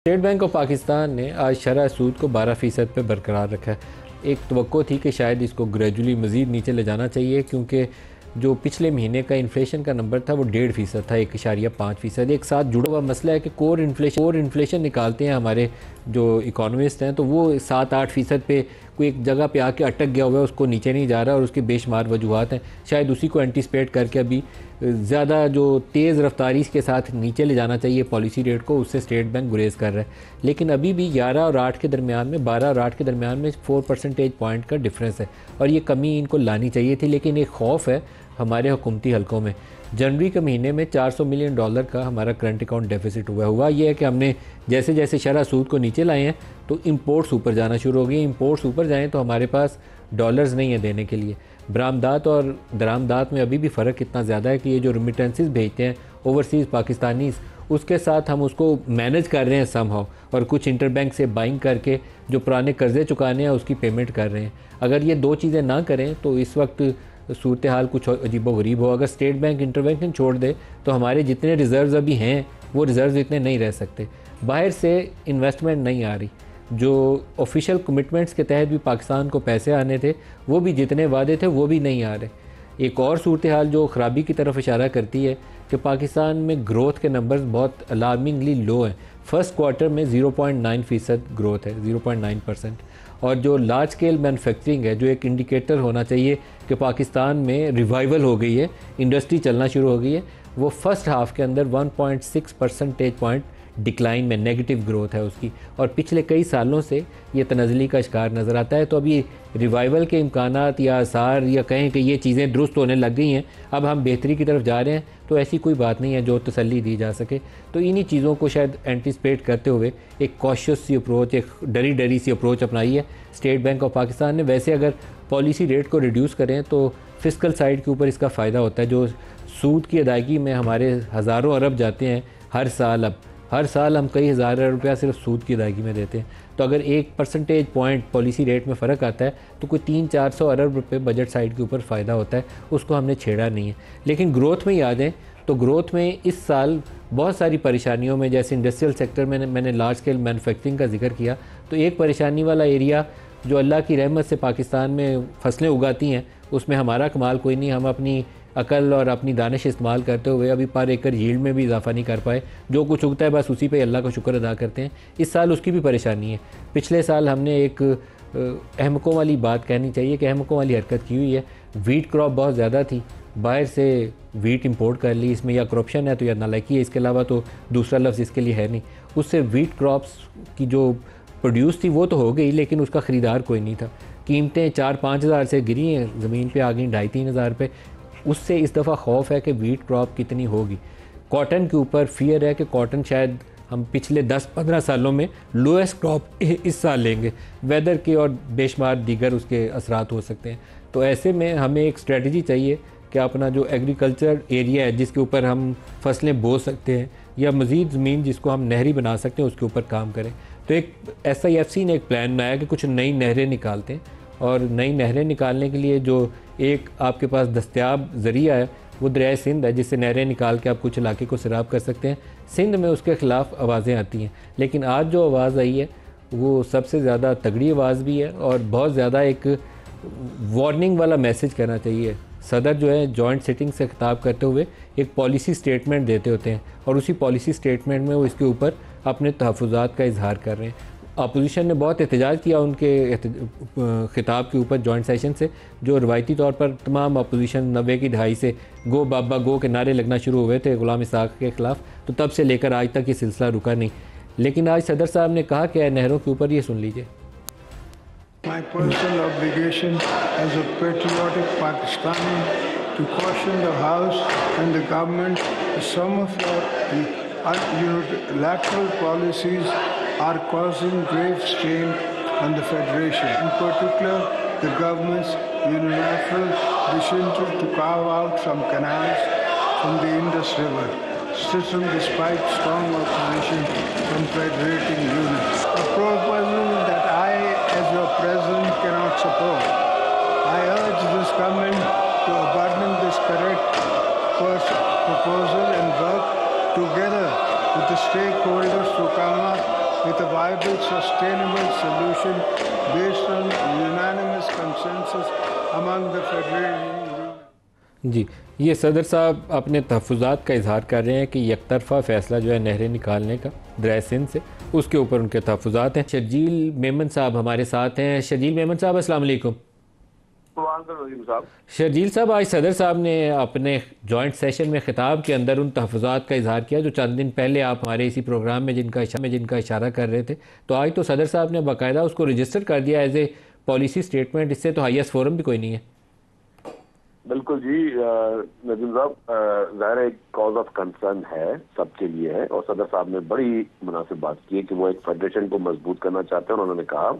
State bank of Pakistan ने आज शरह सूद को 12% पे बरकरार रखा है। एक तवक्को थी कि शायद इसको ग्रेजुअली मज़ीद नीचे ले जाना चाहिए, क्योंकि जो पिछले महीने का इन्फ्लेशन का नंबर था वो 1.5% था, 1.5%। एक साथ जुड़ा हुआ मसला है कि कोर इन्फ्लेशन निकालते हैं हमारे जो इकोनॉमिस्ट हैं, तो वो 7-8% पे कोई एक जगह पे आके अटक गया हुआ है, उसको नीचे नहीं जा रहा और उसकी बेशुमार वजूहत हैं। शायद उसी को एंटिसिपेट करके अभी ज़्यादा जो तेज़ रफ्तारी के साथ नीचे ले जाना चाहिए पॉलिसी रेट को, उससे स्टेट बैंक गुरेज कर रहा है। लेकिन अभी भी 11 और 8 के दरमियान में 12 और 8 के दरमियान में 4 परसेंटेज पॉइंट का डिफरेंस है और ये कमी इनको लानी चाहिए थी। लेकिन एक खौफ है हमारे हुकूमती हलकों में। जनवरी के महीने में $400 मिलियन का हमारा करंट अकाउंट डेफिसिट हुआ ये है कि हमने जैसे जैसे शरह सूद को नीचे लाए हैं तो इंपोर्ट्स ऊपर जाना शुरू हो गई। इंपोर्ट्स ऊपर जाएँ तो हमारे पास डॉलर्स नहीं है देने के लिए। बरामदात और दरामदात में अभी भी फ़र्क इतना ज़्यादा है कि ये जो रिमिटेंसेस भेजते हैं ओवरसीज़ पाकिस्तानीज़, उसके साथ हम उसको मैनेज कर रहे हैं समहाउ, और कुछ इंटरबैंक से बाइंग करके जो पुराने कर्ज़े चुकाने हैं उसकी पेमेंट कर रहे हैं। अगर ये दो चीज़ें ना करें तो इस वक्त सूरत हाल कुछ अजीबोगरीब हो। अगर स्टेट बैंक इंटरवेंशन छोड़ दे तो हमारे जितने रिज़र्व्स अभी हैं वो रिज़र्व्स इतने नहीं रह सकते। बाहर से इन्वेस्टमेंट नहीं आ रही, जो ऑफिशियल कमिटमेंट्स के तहत भी पाकिस्तान को पैसे आने थे वो भी जितने वादे थे वो भी नहीं आ रहे। एक और सूरत हाल जो ख़राबी की तरफ इशारा करती है कि पाकिस्तान में ग्रोथ के नंबर्स बहुत अलार्मिंगली लो हैं। फर्स्ट क्वार्टर में 0.9% ग्रोथ है, 0.9%। और जो लार्ज स्केल मैन्युफैक्चरिंग है, जो एक इंडिकेटर होना चाहिए कि पाकिस्तान में रिवाइवल हो गई है, इंडस्ट्री चलना शुरू हो गई है, वो फर्स्ट हाफ के अंदर 1.6 परसेंटेज पॉइंट डिक्लाइन में नेगेटिव ग्रोथ है उसकी, और पिछले कई सालों से ये तनज़ली का शिकार नज़र आता है। तो अभी रिवाइवल के इम्कानात या आसार या कहें कि ये चीज़ें दुरुस्त होने लग गई हैं, अब हम बेहतरी की तरफ जा रहे हैं, तो ऐसी कोई बात नहीं है जो तसल्ली दी जा सके। तो इन्हीं चीज़ों को शायद एंटिसिपेट करते हुए एक कॉशियस सी अप्रोच, एक डरी सी अप्रोच अपनाई है स्टेट बैंक ऑफ पाकिस्तान ने। वैसे अगर पॉलिसी रेट को रिड्यूस करें तो फिस्कल साइड के ऊपर इसका फ़ायदा होता है। जो सूद की अदायगी में हमारे हज़ारों अरब जाते हैं हर साल, अब हर साल हम कई हज़ार रुपया सिर्फ सूद की अदायगी में देते हैं। तो अगर 1 परसेंटेज पॉइंट पॉलिसी रेट में फ़र्क आता है तो कोई 300-400 अरब रुपये बजट साइड के ऊपर फ़ायदा होता है, उसको हमने छेड़ा नहीं है। लेकिन ग्रोथ में ही आ जाएँ तो ग्रोथ में इस साल बहुत सारी परेशानियों में, जैसे इंडस्ट्रियल सेक्टर में मैंने लार्ज स्केल मैन्युफैक्चरिंग का जिक्र किया, तो एक परेशानी वाला एरिया जो अल्लाह की रहमत से पाकिस्तान में फसलें उगाती हैं उसमें हमारा कमाल कोई नहीं। हम अपनी अकल और अपनी दानिश इस्तेमाल करते हुए अभी पर एकड़ यील्ड में भी इजाफा नहीं कर पाए। जो कुछ उगता है बस उसी पे अल्लाह का शुक्र अदा करते हैं। इस साल उसकी भी परेशानी है। पिछले साल हमने एक अहमकों वाली बात कहनी चाहिए कि अहमकों वाली हरकत की हुई है। वीट क्रॉप बहुत ज़्यादा थी, बाहर से वीट इंपोर्ट कर ली, इसमें या करप्शन है तो या नालायकी है, इसके अलावा तो दूसरा लफ्ज़ इसके लिए है नहीं। उससे वीट क्रॉप्स की जो प्रोड्यूस थी वो तो हो गई, लेकिन उसका ख़रीदार कोई नहीं था। कीमतें 4-5 हज़ार से गिरी हैं, ज़मीन पे आ गई 2.5-3 हज़ार पे। उससे इस दफ़ा खौफ है कि वीट क्रॉप कितनी होगी। कॉटन के ऊपर फियर है कि कॉटन शायद हम पिछले 10-15 सालों में लोएस्ट क्रॉप इस साल लेंगे। वेदर के और बेशुमार दीगर उसके असरात हो सकते हैं। तो ऐसे में हमें एक स्ट्रेटजी चाहिए कि अपना जो एग्रीकल्चर एरिया है जिसके ऊपर हम फसलें बो सकते हैं या मज़ीद ज़मीन जिसको हम नहरी बना सकते हैं उसके ऊपर काम करें। तो एक SIFC ने एक प्लान बनाया कि कुछ नई नहरें निकालते हैं, और नई नहरें निकालने के लिए जो एक आपके पास दस्तयाब ज़रिया है वो दरिया सिंध है, जिससे नहरें निकाल के आप कुछ इलाके को सैराब कर सकते हैं। सिंध में उसके ख़िलाफ़ आवाज़ें आती हैं, लेकिन आज जो आवाज़ आई है वो सबसे ज़्यादा तगड़ी आवाज़ भी है और बहुत ज़्यादा एक वार्निंग वाला मैसेज कहना चाहिए। सदर जो है जॉइंट सिटिंग से खिताब करते हुए एक पॉलिसी स्टेटमेंट देते होते हैं, और उसी पॉलिसी स्टेटमेंट में वो इसके ऊपर अपने तहफ़्फ़ुज़ात का इजहार कर रहे हैं। अपोजिशन ने बहुत एहतजाज किया उनके खिताब के ऊपर जॉइंट सेशन से, जो रवायती तौर पर तमाम अपोजिशन 90 की दहाई से गो बाबा गो के नारे लगना शुरू हुए थे गुलाम इसाक के ख़िलाफ़, तो तब से लेकर आज तक ये सिलसिला रुका नहीं। लेकिन आज सदर साहब ने कहा कि नहरों के ऊपर ये सुन लीजिए। My personal obligation as a patriotic Pakistani to caution the House and the government that some of your unilateral policies are causing grave strain on the Federation. In particular, the government's unilateral decision to carve out some canals from the Indus River system despite strong opposition from federating units. A proposal that I, as your president, cannot support. I urge this government to abandon this correct proposal and work together with the stakeholders to come up with a viable, sustainable solution based on unanimous consensus among the federal जी, ये सदर साहब अपने तहफ़्फ़ुज़ात का इजहार कर रहे हैं कि यकतरफ़ा फ़ैसला जो है नहरें निकालने का दरियाए सिंध से, उसके ऊपर उनके तहफ़्फ़ुज़ात हैं। शर्जील मेमन साहब हमारे साथ हैं। शर्जील मेमन साहब, अस्सलाम वालेकुम। शर्जील साहब, आज सदर साहब ने अपने जॉइंट सेशन में ख़िताब के अंदर उन तहफ़्फ़ुज़ात का इजहार किया जो चंद दिन पहले आप हमारे इसी प्रोग्राम में जिनका इशारा कर रहे थे। तो आज तो सदर साहब ने बाकायदा उसको रजिस्टर कर दिया एज ए पॉलिसी स्टेटमेंट। इससे तो हाईएस्ट फोरम भी कोई नहीं है। बिल्कुल जी नजीम साहब, ज़ाहिर एक कॉज ऑफ कंसर्न है, सबके लिए है, और सदर साहब ने बड़ी मुनासिब बात की है कि वो एक फेडरेशन को मजबूत करना चाहते हैं। और उन्होंने कहा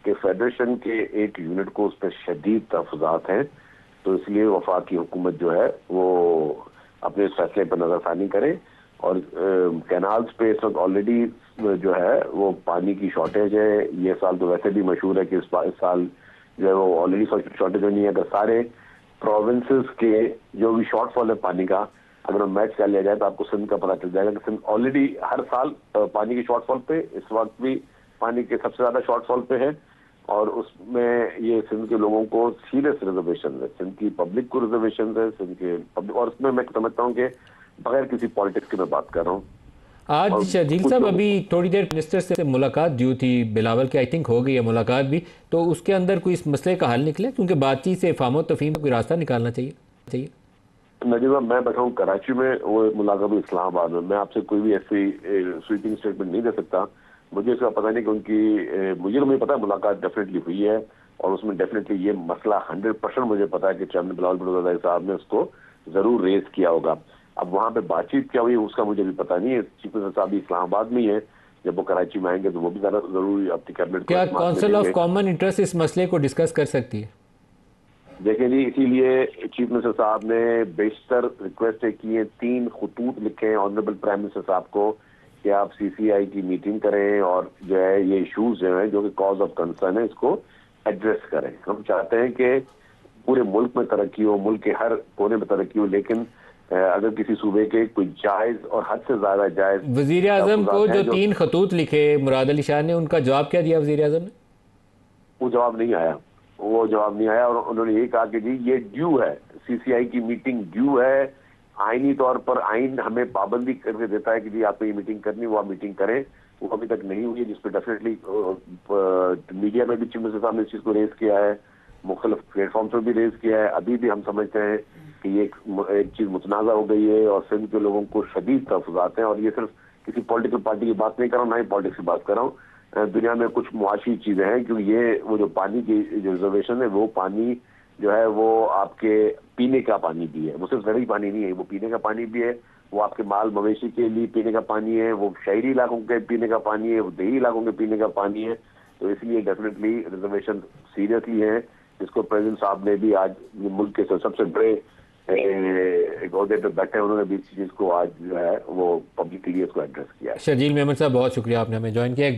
कि फेडरेशन के एक यूनिट को उस पर शदीद तहफ़्फ़ुज़ात हैं, तो इसलिए वफाकी हुकूमत जो है वो अपने इस फैसले पर नज़रसानी करे। और कैनाल्स पे इस वक्त ऑलरेडी जो है वो पानी की शॉर्टेज है। ये साल तो वैसे भी मशहूर है कि इस साल जो है वो ऑलरेडी शॉर्टेज नहीं है। अगर सारे प्रोविंसेस के जो भी शॉर्टफॉल है पानी का, अगर मैच कर लिया जाए तो आपको सिंध का पता चल जाएगा कि सिंध ऑलरेडी हर साल पानी के शॉर्टफॉल पे, इस वक्त भी पानी के सबसे ज्यादा शॉर्टफॉल पे है। और उसमें ये सिंध के लोगों को सीरियस रिजर्वेशन है, सिंध की पब्लिक को रिजर्वेशन है, सिंध के पब्लिक। और उसमें मैं समझता हूँ कि बगैर किसी पॉलिटिक्स की मैं बात कर रहा हूँ। आज शर्जील साहब अभी थोड़ी देर मिनिस्टर से मुलाकात ड्यू थी, बिलावल की, आई थिंक हो गई है मुलाकात भी, तो उसके अंदर कोई इस मसले का हल निकले? क्योंकि बातचीत से फाहम तफहीम का कोई रास्ता निकालना चाहिए। नजीब, मैं बैठा हूँ कराची में, वो मुलाकात हुई इस्लामाबाद में। मैं आपसे कोई भी ऐसी स्वीपिंग स्टेटमेंट नहीं दे सकता। मुझे इसका पता नहीं, क्योंकि मुझे तो पता है मुलाकात डेफिनेटली हुई है और उसमें डेफिनेटली ये मसला 100% मुझे पता है कि चेयरमैन बिलावल भुट्टो साहब ने उसको जरूर रेज किया होगा। अब वहां पे बातचीत क्या हुई उसका मुझे भी पता नहीं है। चीफ मिनिस्टर साहब भी इस्लामाबाद में ही है, जब वो कराची में आएंगे तो वो भी ज्यादा जरूरी अपनी कैबिनेट। क्या काउंसिल ऑफ कॉमन इंटरेस्ट इस मसले को डिस्कस कर सकती है? देखिए जी, इसीलिए चीफ मिनिस्टर साहब ने बेशतर रिक्वेस्ट की है, 3 खतूत लिखे हैं ऑनरेबल प्राइम मिनिस्टर साहब को कि आप सीसीआई की मीटिंग करें और जो है ये इश्यूज जो है जो कि कॉज ऑफ कंसर्न है इसको एड्रेस करें। हम चाहते हैं कि पूरे मुल्क में तरक्की हो, मुल्क के हर कोने में तरक्की हो, लेकिन अगर किसी सूबे के कोई जायज और हद से ज्यादा जायज वजीर आजम को जो 3 खतूत लिखे मुराद अली शाह ने, उनका जवाब क्या दिया वजीर आजम ने? वो जवाब नहीं आया। और उन्होंने ये कहा कि जी ये ड्यू है, सीसीआई की मीटिंग ड्यू है। आईनी तौर पर आइन हमें पाबंदी करके देता है कि जी आपको ये मीटिंग करनी, वो आप मीटिंग करें। वो अभी तक नहीं हुई है, जिसपे डेफिनेटली मीडिया में भी चीफ मिनिस्टर साहब ने इस चीज को रेज किया है, मुख्तलिफ प्लेटफॉर्म पर भी रेज किया है। अभी भी हम समझते हैं कि ये एक चीज मुतनाज़ा हो गई है और सिंध के लोगों को शदीद तहफ़्फ़ुज़ात हैं। और ये सिर्फ किसी पॉलिटिकल पार्टी की बात नहीं कर रहा हूँ, ना ही पॉलिटिक्स की बात कर रहा हूँ। दुनिया में कुछ मुआशी चीजें हैं, क्योंकि ये वो जो पानी की जो रिजर्वेशन है, वो पानी जो है वो आपके पीने का पानी भी है, वो सिर्फ ज़रूरी पानी नहीं है, वो पीने का पानी भी है, वो आपके माल मवेशी के लिए पीने का पानी है, वो शहरी इलाकों के पीने का पानी है, वो देही इलाकों के पीने का पानी है। तो इसलिए डेफिनेटली रिजर्वेशन सीरियसली है, जिसको प्रेसिडेंट साहब ने भी आज मुल्क के सबसे बड़े एक ओहदे पे बैठे, उन्होंने भी इस चीज को आज जो है वो पब्लिकली इसको एड्रेस किया है। शर्जील मेमन साहब, बहुत शुक्रिया आपने हमें ज्वाइन किया।